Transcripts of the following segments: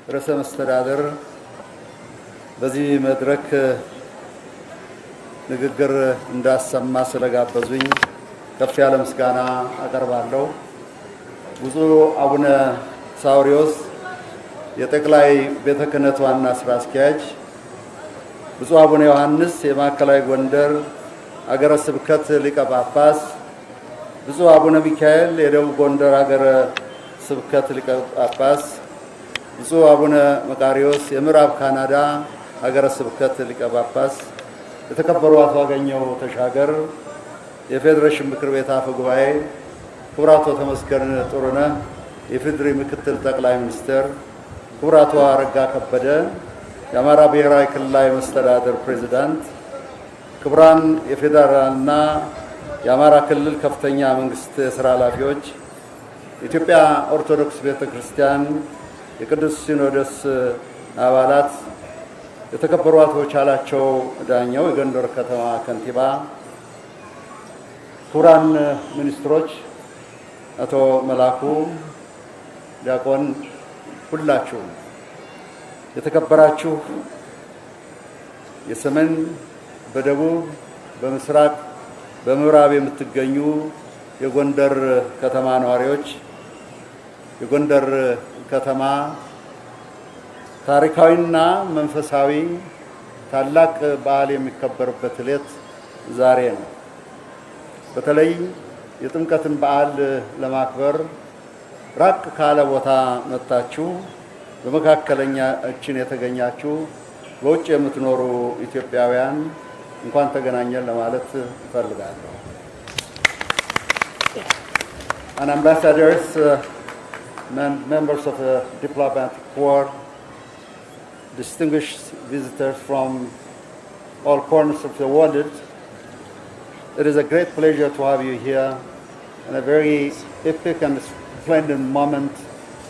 ርዕሰ መስተዳድር በዚህ መድረክ ንግግር እንዳሰማ ስለጋበዙኝ ከፍ ያለ ምስጋና አቀርባለሁ። ብፁዕ አቡነ ሳዊሮስ የጠቅላይ ቤተ ክህነት ዋና ስራ አስኪያጅ፣ ብፁዕ አቡነ ዮሐንስ የማዕከላዊ ጎንደር አገረ ስብከት ሊቀ ጳጳስ፣ ብፁዕ አቡነ ሚካኤል የደቡብ ጎንደር አገረ ስብከት ሊቀ ጳጳስ፣ ብፁዕ አቡነ መቃሪዎስ የምዕራብ ካናዳ ሀገረ ስብከት ሊቀ ጳጳስ፣ የተከበሩ አቶ አገኘሁ ተሻገር የፌዴሬሽን ምክር ቤት አፈ ጉባኤ፣ ክቡር አቶ ተመስገን ጥሩነህ የፌዴሪ ምክትል ጠቅላይ ሚኒስትር፣ ክቡር አቶ አረጋ ከበደ የአማራ ብሔራዊ ክልላዊ መስተዳድር ፕሬዝዳንት፣ ክቡራን የፌዴራልና የአማራ ክልል ከፍተኛ መንግስት የሥራ ኃላፊዎች፣ የኢትዮጵያ ኦርቶዶክስ ቤተክርስቲያን የቅዱስ ሲኖዶስ አባላት፣ የተከበሩ አቶ ቻላቸው ዳኘው የጎንደር ከተማ ከንቲባ፣ ክቡራን ሚኒስትሮች፣ አቶ መላኩ ዲያቆን፣ ሁላችሁም የተከበራችሁ የሰሜን፣ በደቡብ፣ በምስራቅ፣ በምዕራብ የምትገኙ የጎንደር ከተማ ነዋሪዎች፣ የጎንደር ከተማ ታሪካዊና መንፈሳዊ ታላቅ በዓል የሚከበርበት ዕለት ዛሬ ነው። በተለይ የጥምቀትን በዓል ለማክበር ራቅ ካለ ቦታ መጥታችሁ በመካከለኛችን የተገኛችሁ በውጭ የምትኖሩ ኢትዮጵያውያን እንኳን ተገናኘን ለማለት እፈልጋለሁ። And ambassadors, members of the diplomatic corps, distinguished visitors from all corners of the world, it is a great pleasure to have you here in a very epic and splendid moment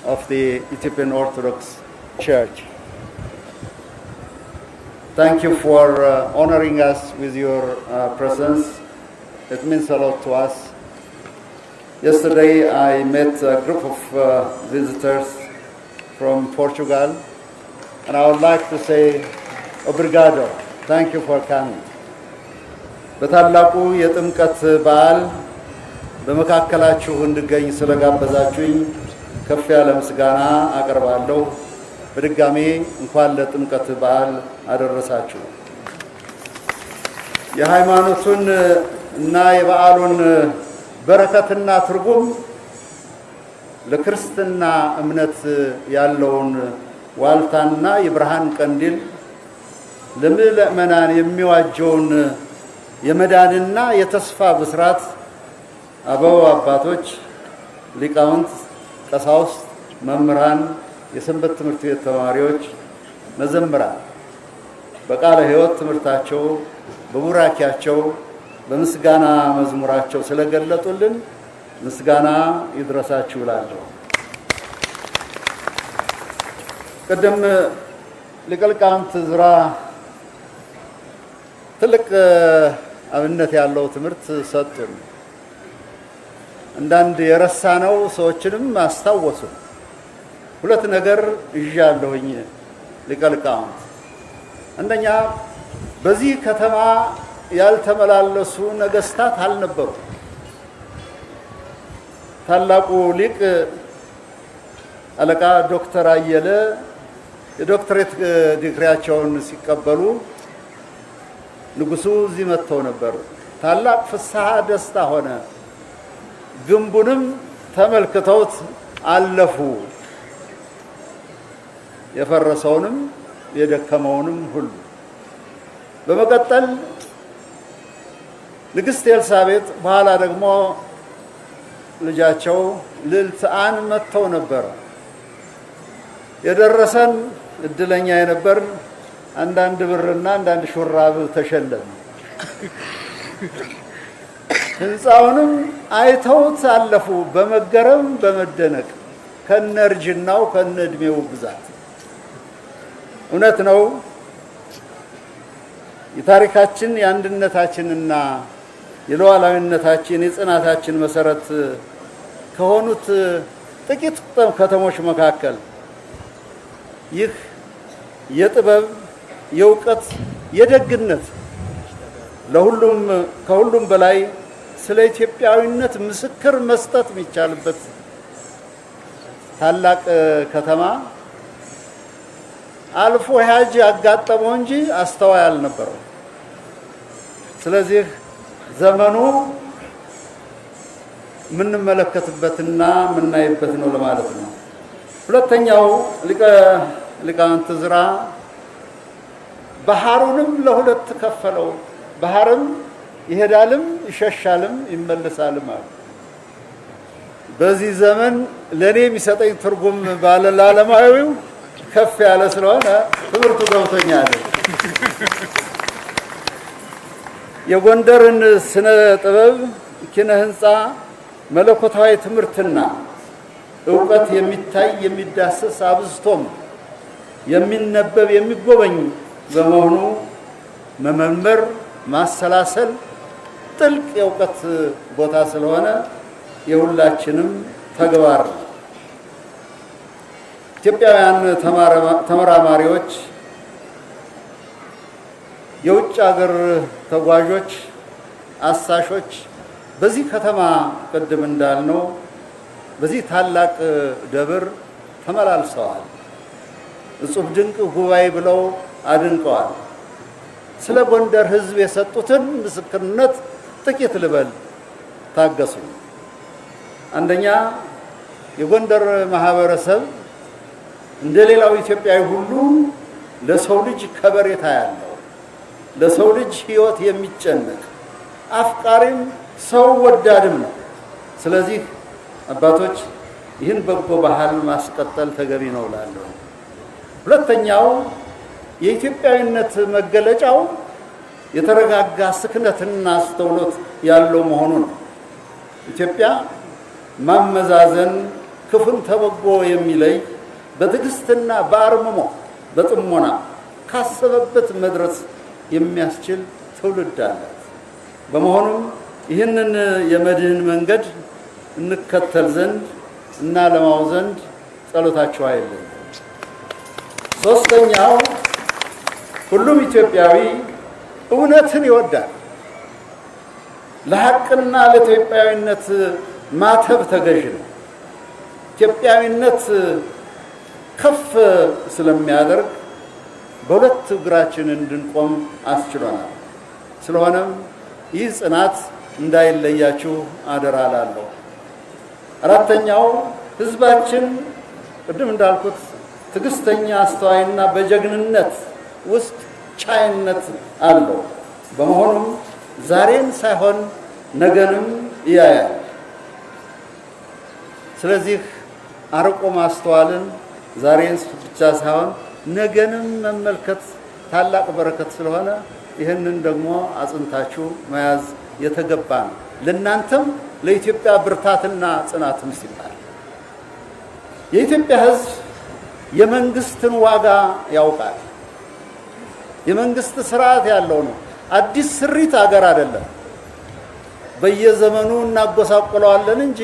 of the Ethiopian Orthodox Church. Thank you for honoring us with your presence. It means a lot to us. Yesterday I met a group of visitors from Portugal, and I would like to say obrigado. Thank you for coming. በታላቁ የጥምቀት በዓል በመካከላችሁ እንድገኝ ስለጋበዛችሁኝ ከፍ ያለ ምስጋና አቀርባለሁ። በድጋሚ እንኳን ለጥምቀት በዓል አደረሳችሁ። የሃይማኖቱን እና የበዓሉን በረከትና ትርጉም ለክርስትና እምነት ያለውን ዋልታና የብርሃን ቀንዲል ለምእመናን የሚዋጀውን የመዳንና የተስፋ ብስራት አበው አባቶች፣ ሊቃውንት፣ ቀሳውስት፣ መምህራን፣ የሰንበት ትምህርት ቤት ተማሪዎች፣ መዘምራን በቃለ ሕይወት ትምህርታቸው በቡራኪያቸው በምስጋና መዝሙራቸው ስለገለጡልን ምስጋና ይድረሳችሁ እላለሁ። ቀደም ሊቀ ሊቃውንት ዕዝራ ትልቅ አብነት ያለው ትምህርት ሰጡን። አንዳንድ የረሳነው ሰዎችንም አስታወሱ። ሁለት ነገር ይዣለሁኝ ሊቀ ሊቃውንት። አንደኛ በዚህ ከተማ ያልተመላለሱ ነገስታት አልነበሩ። ታላቁ ሊቅ አለቃ ዶክተር አየለ የዶክተሬት ዲግሪያቸውን ሲቀበሉ ንጉሱ እዚህ መጥተው ነበር። ታላቅ ፍስሐ ደስታ ሆነ። ግንቡንም ተመልክተውት አለፉ። የፈረሰውንም የደከመውንም ሁሉ። በመቀጠል ንግስት ኤልሳቤጥ በኋላ ደግሞ ልጃቸው ልዕልት አን መጥተው ነበር። የደረሰን እድለኛ የነበር አንዳንድ ብርና አንዳንድ ሹራብ ተሸለም። ህንፃውንም አይተውት አለፉ በመገረም በመደነቅ ከነርጅናው ከነእድሜው ብዛት። እውነት ነው። የታሪካችን የአንድነታችንና የሉዓላዊነታችን የጽናታችን መሰረት ከሆኑት ጥቂት ከተሞች መካከል ይህ የጥበብ የእውቀት የደግነት ከሁሉም በላይ ስለ ኢትዮጵያዊነት ምስክር መስጠት የሚቻልበት ታላቅ ከተማ አልፎ ሀጅ ያጋጠመው እንጂ አስተዋይ አልነበረው። ስለዚህ ዘመኑ የምንመለከትበትና የምናይበት ነው ለማለት ነው። ሁለተኛው ሊቃውንት ዕዝራ ባህሩንም ለሁለት ከፈለው። ባህርም ይሄዳልም ይሸሻልም ይመለሳልም አለ። በዚህ ዘመን ለኔ የሚሰጠኝ ትርጉም ባለዓለማዊው ከፍ ያለ ስለሆነ ትምህርቱ ገብቶኛል። የጎንደርን ስነ ጥበብ ኪነ ህንፃ መለኮታዊ ትምህርትና ዕውቀት የሚታይ የሚዳሰስ አብዝቶም የሚነበብ የሚጎበኝ በመሆኑ መመርመር ማሰላሰል ጥልቅ የእውቀት ቦታ ስለሆነ የሁላችንም ተግባር ነው። ኢትዮጵያውያን ተመራማሪዎች፣ የውጭ ሀገር ተጓዦች፣ አሳሾች በዚህ ከተማ ቅድም እንዳልነው በዚህ ታላቅ ደብር ተመላልሰዋል። እጹብ ድንቅ ጉባኤ ብለው አድንቀዋል። ስለ ጎንደር ሕዝብ የሰጡትን ምስክርነት ጥቂት ልበል፣ ታገሱ። አንደኛ፣ የጎንደር ማህበረሰብ እንደሌላው ኢትዮጵያዊ ሁሉ ለሰው ልጅ ከበሬታ ያለው፣ ለሰው ልጅ ሕይወት የሚጨነቅ አፍቃሪም ሰው ወዳድም ነው። ስለዚህ አባቶች ይህን በጎ ባህል ማስቀጠል ተገቢ ነው እላለሁ። ሁለተኛው የኢትዮጵያዊነት መገለጫው የተረጋጋ ስክነትና አስተውሎት ያለው መሆኑ ነው። ኢትዮጵያ ማመዛዘን ክፉን ተበጎ የሚለይ በትዕግስትና በአርምሞ በጥሞና ካሰበበት መድረስ የሚያስችል ትውልድ አላት። በመሆኑም ይህንን የመድህን መንገድ እንከተል ዘንድ እና ለማው ዘንድ ጸሎታችሁ አይለይ። ሶስተኛው ሁሉም ኢትዮጵያዊ እውነትን ይወዳል። ለሐቅና ለኢትዮጵያዊነት ማተብ ተገዥ ነው። ኢትዮጵያዊነት ከፍ ስለሚያደርግ በሁለት እግራችን እንድንቆም አስችሎናል። ስለሆነም ይህ ጽናት እንዳይለያችሁ አደራ እላለሁ። አራተኛው ህዝባችን ቅድም እንዳልኩት ትዕግስተኛ፣ አስተዋይና በጀግንነት ውስጥ ቻይነት አለው። በመሆኑም ዛሬን ሳይሆን ነገንም ያያል። ስለዚህ አርቆ ማስተዋልን ዛሬን ብቻ ሳይሆን ነገንም መመልከት ታላቅ በረከት ስለሆነ ይህንን ደግሞ አጽንታችሁ መያዝ የተገባ ነው። ለእናንተም ለኢትዮጵያ ብርታትና ጽናትም ሲባል የኢትዮጵያ ህዝብ የመንግስትን ዋጋ ያውቃል። የመንግስት ስርዓት ያለው ነው። አዲስ ስሪት አገር አይደለም። በየዘመኑ እናጎሳቆለዋለን እንጂ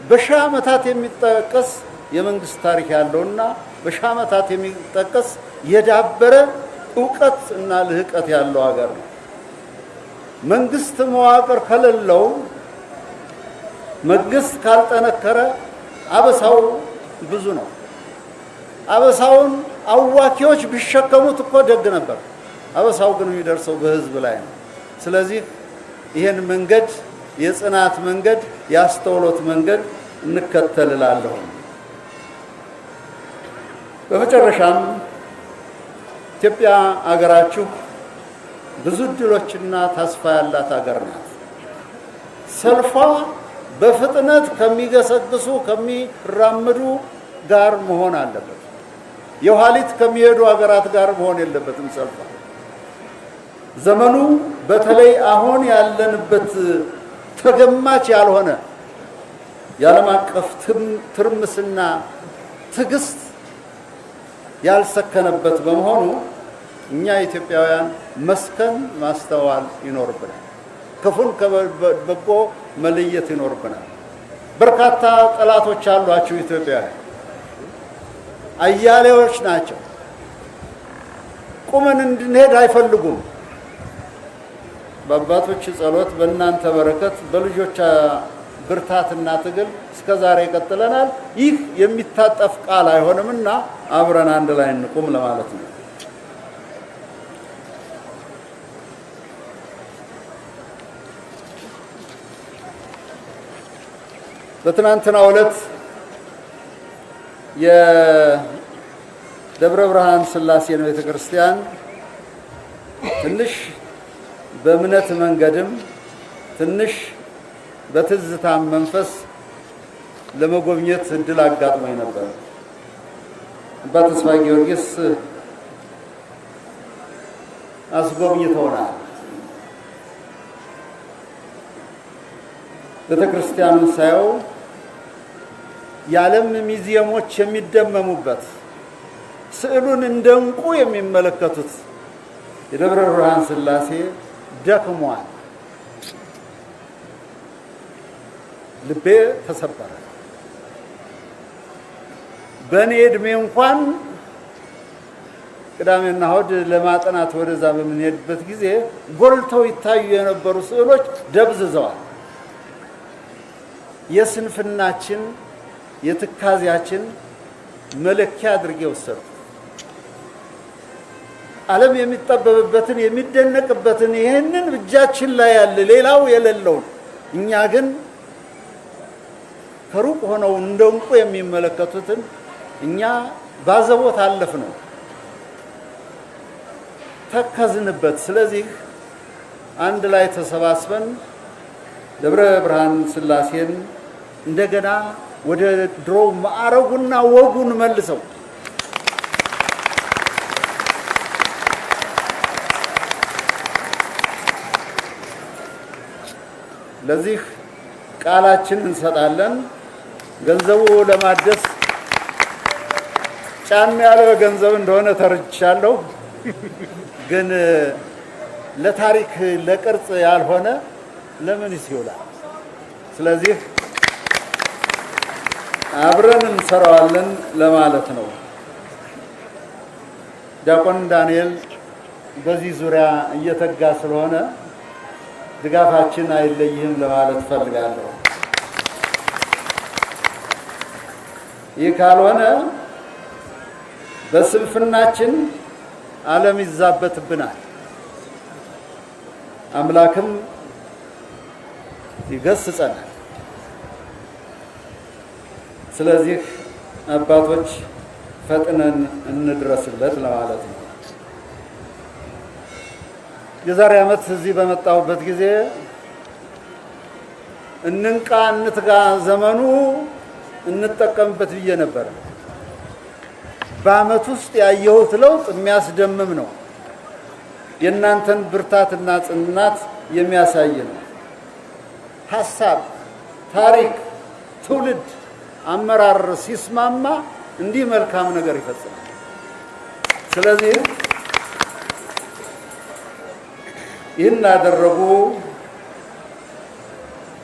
በሺህ ዓመታት የሚጠቀስ የመንግስት ታሪክ ያለውና በሺህ ዓመታት የሚጠቀስ የዳበረ ዕውቀት እና ልህቀት ያለው ሀገር ነው። መንግስት መዋቅር ከሌለው፣ መንግስት ካልጠነከረ አበሳው ብዙ ነው። አበሳውን አዋኪዎች ቢሸከሙት እኮ ደግ ነበር። አበሳው ግን የሚደርሰው በህዝብ ላይ ነው። ስለዚህ ይሄን መንገድ የጽናት መንገድ የአስተውሎት መንገድ እንከተልላለሁ። በመጨረሻም ኢትዮጵያ አገራችሁ ብዙ እድሎችና ተስፋ ያላት ሀገር ናት። ሰልፏ በፍጥነት ከሚገሰግሱ ከሚራመዱ ጋር መሆን አለበት። የኋሊት ከሚሄዱ ሀገራት ጋር መሆን የለበትም ሰልፏ። ዘመኑ በተለይ አሁን ያለንበት ተገማች ያልሆነ የዓለም አቀፍ ትርምስና ትዕግስት ያልሰከነበት በመሆኑ እኛ ኢትዮጵያውያን መስከን ማስተዋል ይኖርብናል። ክፉን ከበጎ መለየት ይኖርብናል። በርካታ ጠላቶች አሏችሁ ኢትዮጵያውያን። አያሌዎች ናቸው። ቁመን እንድንሄድ አይፈልጉም። በአባቶች ጸሎት፣ በእናንተ በረከት፣ በልጆች ብርታትና ትግል እስከዛሬ ቀጥለናል። ይህ የሚታጠፍ ቃል አይሆንምና አብረን አንድ ላይ እንቁም ለማለት ነው። በትናንትናው ዕለት የደብረ ብርሃን ሥላሴን ቤተክርስቲያን ትንሽ በእምነት መንገድም ትንሽ በትዝታም መንፈስ ለመጎብኘት እድል አጋጥሞኝ ነበር። አባ ተስፋ ጊዮርጊስ አስጎብኝተውናል። ቤተክርስቲያኑን ሳየው የዓለም ሙዚየሞች የሚደመሙበት ስዕሉን እንደ ዕንቁ የሚመለከቱት የደብረ ብርሃን ሥላሴ ደክሟል። ልቤ ተሰበረ። በእኔ ዕድሜ እንኳን ቅዳሜና እሑድ ለማጥናት ወደዛ በምንሄድበት ጊዜ ጎልተው ይታዩ የነበሩ ስዕሎች ደብዝዘዋል። የስንፍናችን የትካዜያችን መለኪያ አድርጌ ወሰድኩ። ዓለም የሚጠበብበትን የሚደነቅበትን ይህንን እጃችን ላይ ያለ ሌላው የሌለውን እኛ ግን ከሩቅ ሆነው እንደ ዕንቁ የሚመለከቱትን እኛ ባዘቦት አለፍነው፣ ተከዝንበት። ስለዚህ አንድ ላይ ተሰባስበን ደብረ ብርሃን ሥላሴን እንደገና ወደ ድሮ ማዕረጉና ወጉን መልሰው ለዚህ ቃላችን እንሰጣለን። ገንዘቡ ለማደስ ጫን ያለ ገንዘብ እንደሆነ ተረድቻለሁ። ግን ለታሪክ ለቅርጽ ያልሆነ ለምን ይውላል? ስለዚህ አብረን እንሰራዋለን ለማለት ነው። ዲያቆን ዳንኤል በዚህ ዙሪያ እየተጋ ስለሆነ ድጋፋችን አይለይህም ለማለት ፈልጋለሁ። ይህ ካልሆነ በስንፍናችን ዓለም ይዛበትብናል፣ አምላክም ይገስጸናል። ስለዚህ አባቶች ፈጥነን እንድረስለት ለማለት ነው። የዛሬ ዓመት እዚህ በመጣሁበት ጊዜ እንንቃ እንትጋ፣ ዘመኑ እንጠቀምበት ብዬ ነበር። በዓመት ውስጥ ያየሁት ለውጥ የሚያስደምም ነው። የእናንተን ብርታትና ጽናት የሚያሳይ ነው። ሐሳብ፣ ታሪክ፣ ትውልድ፣ አመራር ሲስማማ እንዲህ መልካም ነገር ይፈጽማል። ስለዚህ ይህን ያደረጉ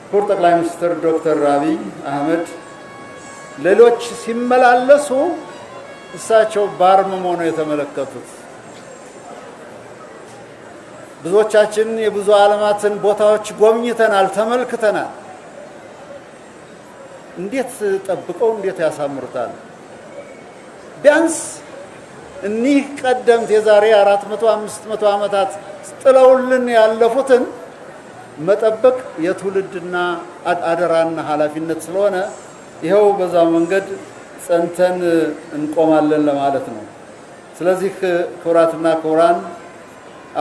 ክቡር ጠቅላይ ሚኒስትር ዶክተር አብይ አህመድ ሌሎች ሲመላለሱ እሳቸው በአርምሞ ነው የተመለከቱት። ብዙዎቻችን የብዙ ዓለማትን ቦታዎች ጎብኝተናል፣ ተመልክተናል። እንዴት ጠብቀው እንዴት ያሳምሩታል። ቢያንስ እኒህ ቀደምት የዛሬ 400 500 ዓመታት ጥለውልን ያለፉትን መጠበቅ የትውልድና አደራና ኃላፊነት ስለሆነ ይኸው በዛ መንገድ ጸንተን እንቆማለን ለማለት ነው። ስለዚህ ክቡራትና ክቡራን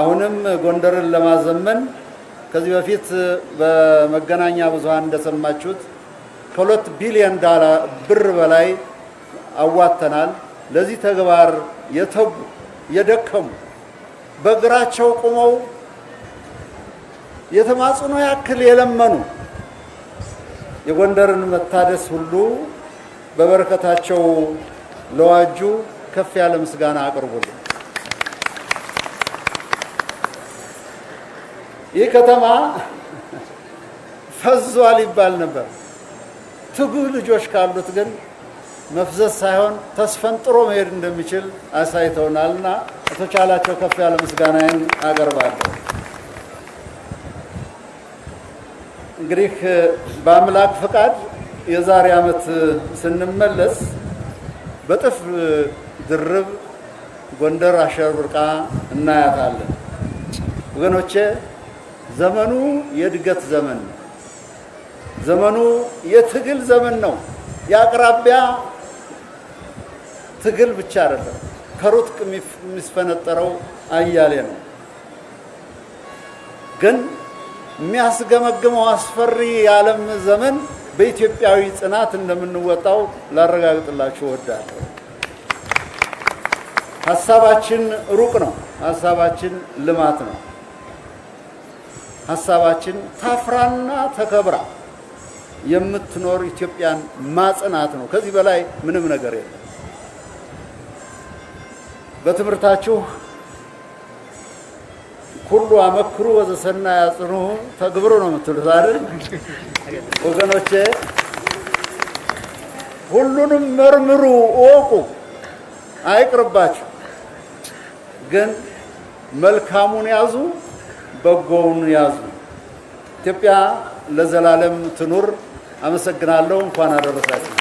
አሁንም ጎንደርን ለማዘመን ከዚህ በፊት በመገናኛ ብዙሃን እንደሰማችሁት ከ2 ቢሊዮን ብር በላይ አዋተናል። ለዚህ ተግባር የተጉ የደከሙ በእግራቸው ቆመው የተማጽኖ ያክል የለመኑ የጎንደርን መታደስ ሁሉ በበረከታቸው ለዋጁ ከፍ ያለ ምስጋና አቅርቡልን። ይህ ከተማ ፈዟል ይባል ነበር። ትጉህ ልጆች ካሉት ግን መፍዘዝ ሳይሆን ተስፈንጥሮ መሄድ እንደሚችል አሳይተውናልና ተቻላቸው ከፍ ያለ ምስጋናዬን አቀርባለሁ። እንግዲህ በአምላክ ፈቃድ የዛሬ ዓመት ስንመለስ በጥፍ ድርብ ጎንደር አሸብርቃ እናያታለን። ወገኖቼ ዘመኑ የእድገት ዘመን ነው። ዘመኑ የትግል ዘመን ነው። የአቅራቢያ ትግል ብቻ አይደለም፣ ከሩቅ የሚስፈነጠረው አያሌ ነው። ግን የሚያስገመግመው አስፈሪ የዓለም ዘመን በኢትዮጵያዊ ጽናት እንደምንወጣው ላረጋግጥላችሁ እወዳለሁ። ሐሳባችን ሩቅ ነው። ሐሳባችን ልማት ነው። ሐሳባችን ታፍራና ተከብራ የምትኖር ኢትዮጵያን ማጽናት ነው። ከዚህ በላይ ምንም ነገር የለም። በትምህርታችሁ ሁሉ አመክሩ ወዘሰናይ አጽንዑ ተግብሩ ነው የምትሉት አይደል? ወገኖቼ ሁሉንም መርምሩ፣ እወቁ፣ አይቅርባችሁ። ግን መልካሙን ያዙ፣ በጎውን ያዙ። ኢትዮጵያ ለዘላለም ትኑር። አመሰግናለሁ። እንኳን አደረሳችሁ።